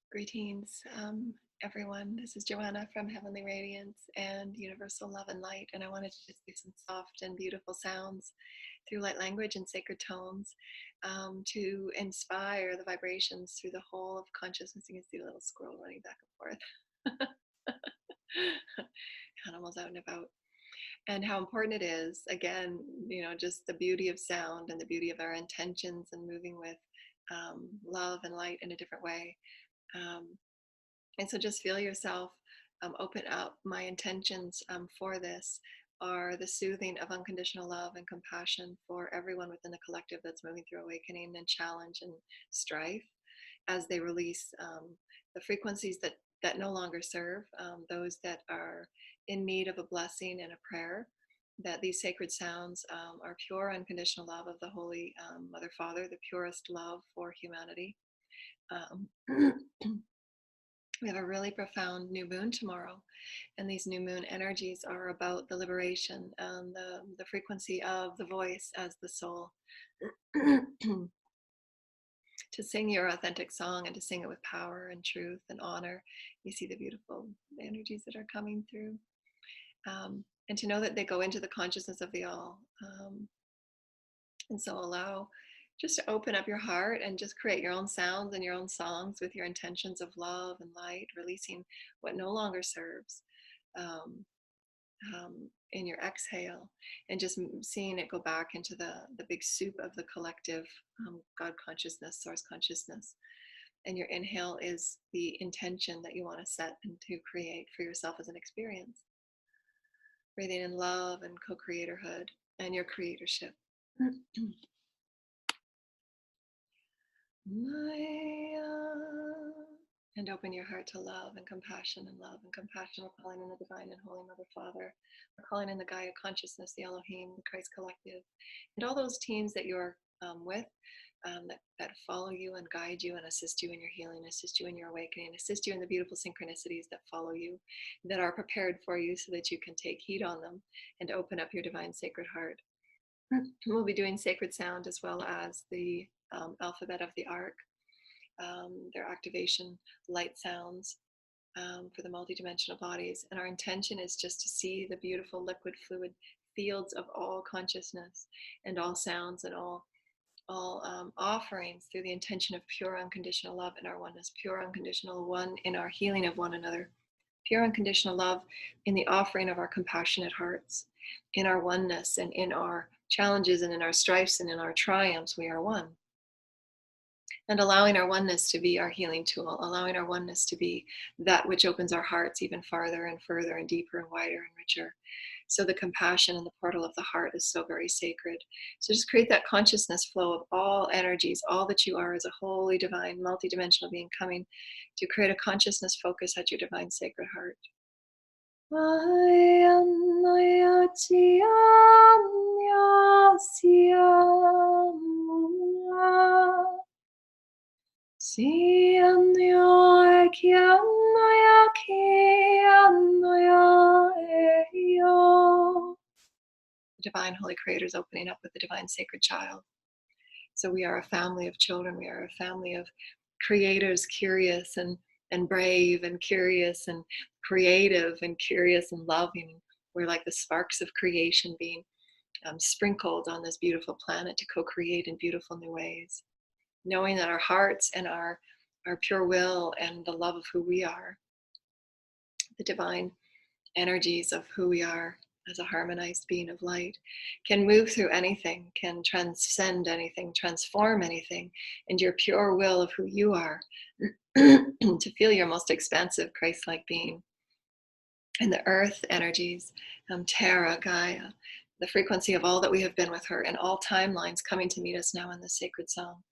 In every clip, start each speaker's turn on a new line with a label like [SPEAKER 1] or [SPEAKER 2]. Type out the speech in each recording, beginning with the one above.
[SPEAKER 1] Greetings, everyone. This is Joanna from Heavenly Radiance and Universal Love and Light, and I wanted to just do some soft and beautiful sounds through light language and sacred tones to inspire the vibrations through the whole of consciousness. You can see the little squirrel running back and forth. Animals out and about. And how important it is, again, just the beauty of sound and the beauty of our intentions and moving with love and light in a different way. Um, and so just feel yourself open up. My intentions for this are the soothing of unconditional love and compassion for everyone within the collective that's moving through awakening and challenge and strife as they release the frequencies that no longer serve, those that are in need of a blessing and a prayer, that these sacred sounds are pure unconditional love of the Holy Mother Father, the purest love for humanity. We have a really profound new moon tomorrow, and these new moon energies are about the liberation and the frequency of the voice as the soul. To sing your authentic song and to sing it with power and truth and honor. You see the beautiful energies that are coming through. And to know that they go into the consciousness of the all. And so allow just to open up your heart and just create your own sounds and your own songs with your intentions of love and light, releasing what no longer serves in your exhale, and just seeing it go back into the big soup of the collective God consciousness, source consciousness. And your inhale is the intention that you want to set and to create for yourself as an experience. Breathing in love and co-creatorhood and your creatorship. And open your heart to love and compassion and love and compassion. We're calling in the divine and holy Mother Father. We're calling in the Gaia consciousness, the Elohim, the Christ collective, and all those teams that you're with that follow you and guide you and assist you in your healing, assist you in your awakening, assist you in the beautiful synchronicities that follow you, that are prepared for you so that you can take heed on them and open up your divine sacred heart. We'll be doing sacred sound as well as the alphabet of the arc, their activation light sounds for the multidimensional bodies. And our intention is just to see the beautiful liquid fluid fields of all consciousness and all sounds and all offerings through the intention of pure unconditional love in our oneness, pure unconditional one in our healing of one another, pure unconditional love in the offering of our compassionate hearts, in our oneness and in our challenges and in our strifes and in our triumphs. We are one. And allowing our oneness to be our healing tool, allowing our oneness to be that which opens our hearts even farther and further and deeper and wider and richer. So the compassion and the portal of the heart is so very sacred. So just create that consciousness flow of all energies, all that you are as a holy, divine, multidimensional being coming to create a consciousness focus at your divine sacred heart. The divine holy creator is opening up with the divine sacred child. So we are a family of children. We are a family of creators, curious and brave and curious and creative and curious and loving. We're like the sparks of creation being sprinkled on this beautiful planet to co-create in beautiful new ways. Knowing that our hearts and our pure will and the love of who we are, the divine energies of who we are as a harmonized being of light, can move through anything, can transcend anything, transform anything, and your pure will of who you are to feel your most expansive Christ-like being. And the earth energies, Terra, Gaia, the frequency of all that we have been with her, and all timelines coming to meet us now in this sacred song.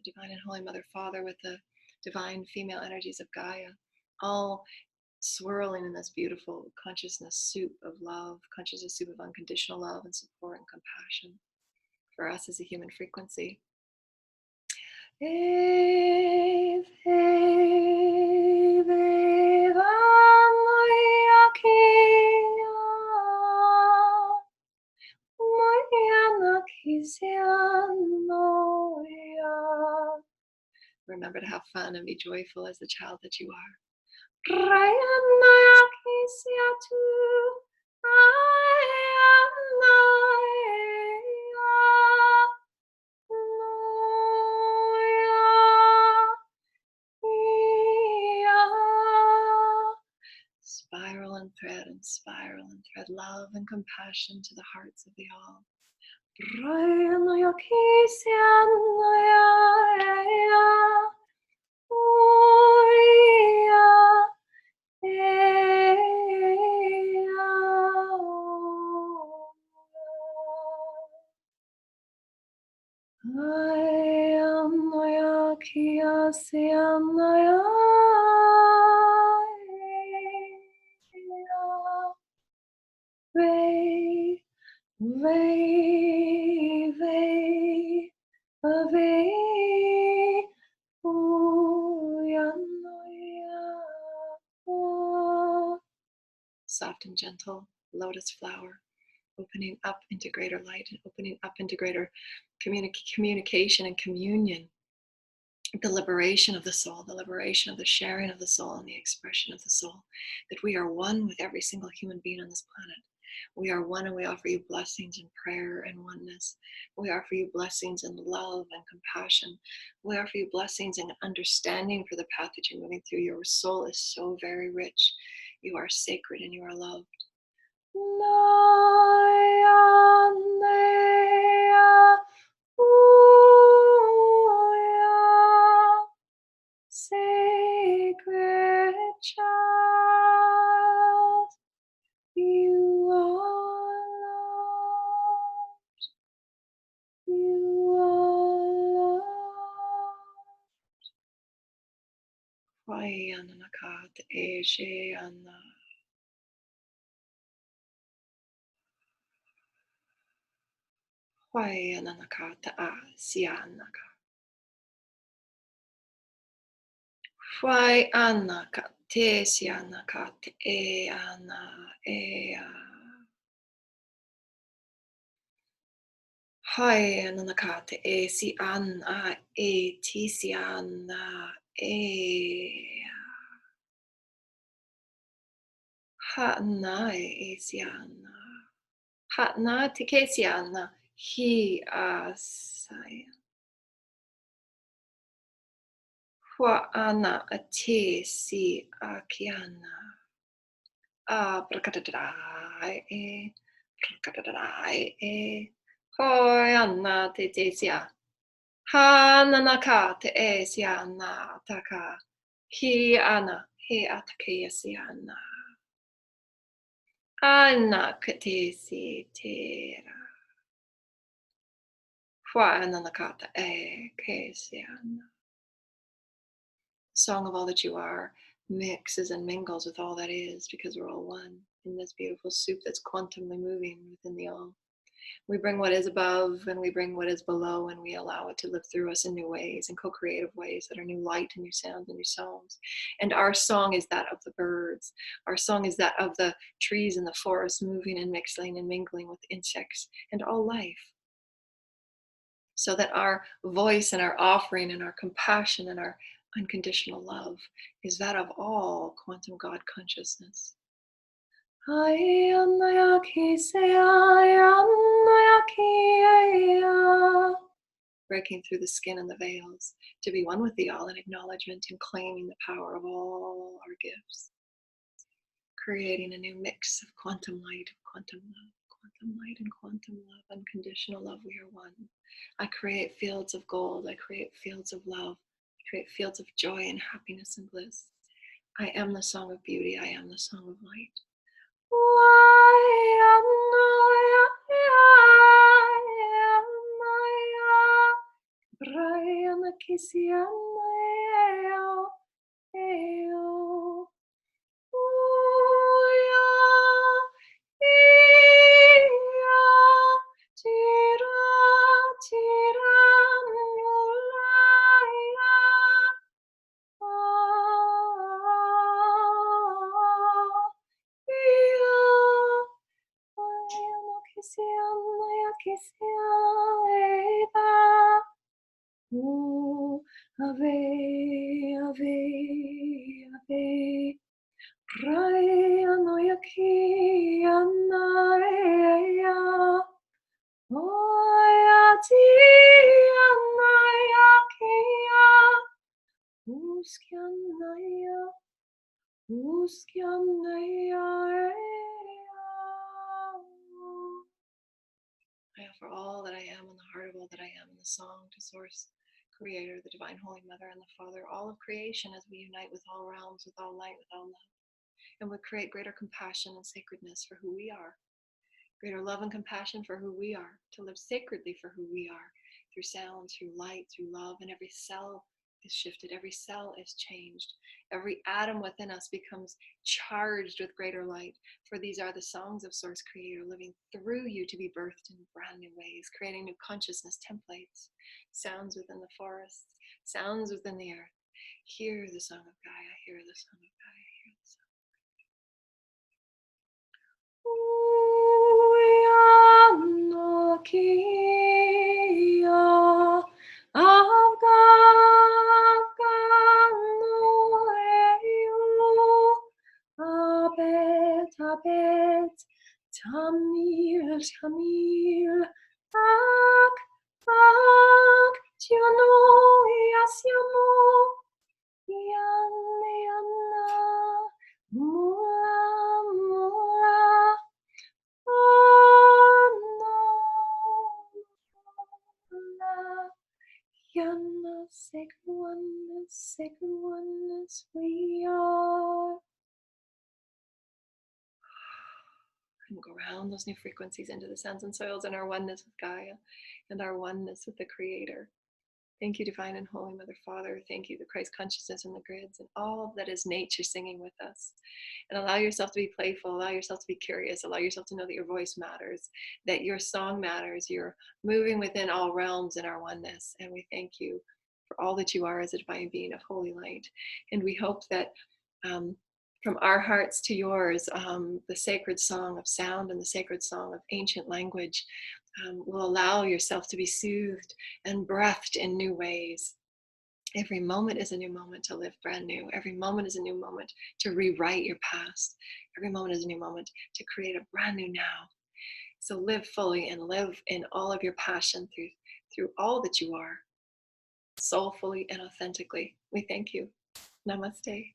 [SPEAKER 1] Divine and Holy Mother Father with the divine female energies of Gaia, all swirling in this beautiful consciousness soup of love, consciousness soup of unconditional love and support and compassion for us as a human frequency. Remember to have fun and be joyful as the child that you are. Spiral and thread and spiral and thread love and compassion to the hearts of the all. Soft and gentle lotus flower, opening up into greater light and opening up into greater communication and communion. The liberation of the soul, the liberation of the sharing of the soul and the expression of the soul, that we are one with every single human being on this planet. We are one and we offer you blessings in prayer and oneness. We offer you blessings in love and compassion. We offer you blessings in understanding for the path that you're moving through. Your soul is so very rich. You are sacred and you are loved. Sacred child, you are loved. You are loved. Vayananakat Eshayana. Vayananakat Asyanaka. Vayanaka Tesyanaka Eana Ea. Vayananakat Esyanna Etisyanna Ea. Hatna Esyana. Hatna Tikesiana. He asaya. Huana ate si akiana. Prakatadai e. Prakatadai e. Hoyana tetesia. Hananaka te esiana taka. He ana. He atakesiana. Ana katesi tera. Huananakata e kesiana. Song of all that you are mixes and mingles with all that is, because we're all one in this beautiful soup that's quantumly moving within the all. We bring what is above and we bring what is below, and we allow it to live through us in new ways, in co-creative ways that are new light and new sounds and new songs. And our song is that of the birds. Our song is that of the trees in the forest, moving and mixing and mingling with insects and all life. So that our voice and our offering and our compassion and our unconditional love is that of all quantum God consciousness. breaking through the skin and the veils to be one with the all in acknowledgement and claiming the power of all our gifts. Creating a new mix of quantum light, and quantum love, unconditional love, we are one. I create fields of gold, I create fields of love, I create fields of joy and happiness and bliss. I am the song of beauty, I am the song of light. I offer all that I am in the heart of all that I am in the song to Source, Creator, the Divine Holy Mother, and the Father, all of creation as we unite with all realms, with all light, with all love, and we create greater compassion and sacredness for who we are, greater love and compassion for who we are, to live sacredly for who we are, through sound, through light, through love, and every cell is shifted, every cell is changed, every atom within us becomes charged with greater light, for these are the songs of Source Creator living through you to be birthed in brand new ways, creating new consciousness templates, sounds within the forests, sounds within the earth. Hear the song of Gaia, hear the song of Gaia, hear the song. Tamil, ak, tiano, yasiamo, yanna, mula, Yanna, sacred oneness, we are. And go around those new frequencies into the sands and soils and our oneness with Gaia and our oneness with the Creator. Thank you, Divine and Holy Mother Father. Thank you, the Christ consciousness and the grids and all that is nature singing with us. And allow yourself to be playful, allow yourself to be curious, allow yourself to know that your voice matters, that your song matters. You're moving within all realms in our oneness. And we thank you for all that you are as a divine being of holy light. And we hope that from our hearts to yours, the sacred song of sound and the sacred song of ancient language will allow yourself to be soothed and breathed in new ways. Every moment is a new moment to live brand new. Every moment is a new moment to rewrite your past. Every moment is a new moment to create a brand new now. So live fully and live in all of your passion through all that you are, soulfully and authentically. We thank you. Namaste.